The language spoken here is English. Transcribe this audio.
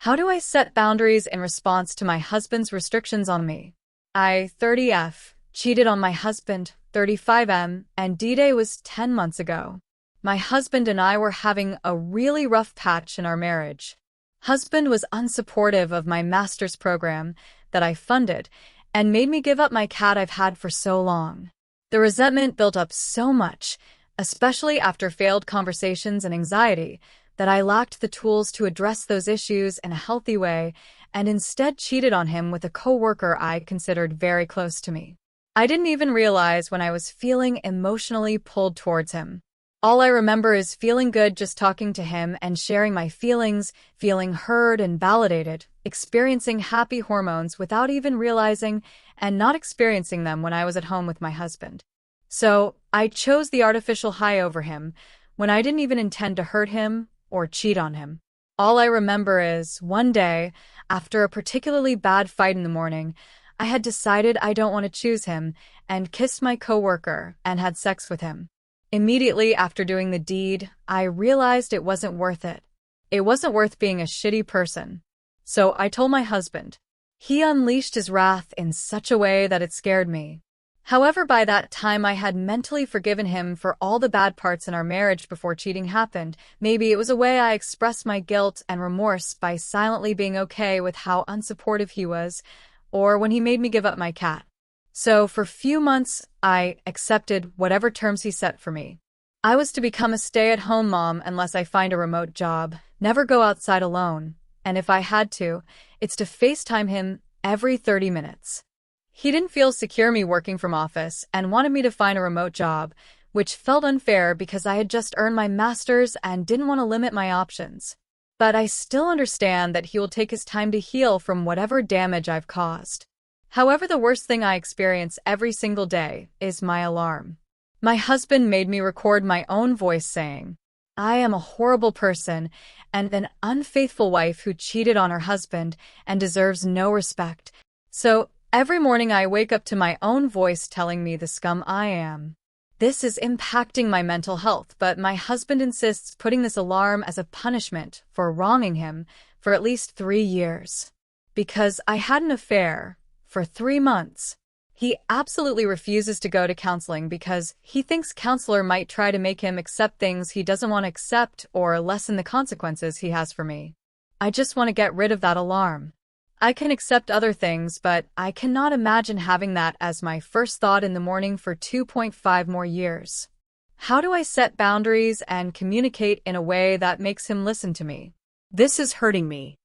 How do I set boundaries in response to my husband's restrictions on me? I, 30F, cheated on my husband, 35M, and D-Day was 10 months ago. My husband and I were having a really rough patch in our marriage. Husband was unsupportive of my master's program that I funded and made me give up my cat I've had for so long. The resentment built up so much, especially after failed conversations and anxiety, that I lacked the tools to address those issues in a healthy way and instead cheated on him with a coworker I considered very close to me. I didn't even realize when I was feeling emotionally pulled towards him. All I remember is feeling good just talking to him and sharing my feelings, feeling heard and validated, experiencing happy hormones without even realizing and not experiencing them when I was at home with my husband. So, I chose the artificial high over him when I didn't even intend to hurt him or cheat on him. All I remember is, one day, after a particularly bad fight in the morning, I had decided I don't want to choose him and kissed my coworker and had sex with him. Immediately after doing the deed, I realized it wasn't worth it. It wasn't worth being a shitty person. So I told my husband. He unleashed his wrath in such a way that it scared me. However, by that time I had mentally forgiven him for all the bad parts in our marriage before cheating happened. Maybe it was a way I expressed my guilt and remorse by silently being okay with how unsupportive he was, or when he made me give up my cat. So for a few months, I accepted whatever terms he set for me. I was to become a stay-at-home mom unless I find a remote job, never go outside alone, and if I had to, it's to FaceTime him every 30 minutes. He didn't feel secure me working from office and wanted me to find a remote job, which felt unfair because I had just earned my master's and didn't want to limit my options. But I still understand that he will take his time to heal from whatever damage I've caused. However, the worst thing I experience every single day is my alarm. My husband made me record my own voice saying, "I am a horrible person and an unfaithful wife who cheated on her husband and deserves no respect." So every morning I wake up to my own voice telling me the scum I am. This is impacting my mental health, but my husband insists putting this alarm as a punishment for wronging him for at least 3 years. Because I had an affair for 3 months. He absolutely refuses to go to counseling because he thinks counselor might try to make him accept things he doesn't want to accept or lessen the consequences he has for me. I just want to get rid of that alarm. I can accept other things, but I cannot imagine having that as my first thought in the morning for 2.5 more years. How do I set boundaries and communicate in a way that makes him listen to me? This is hurting me.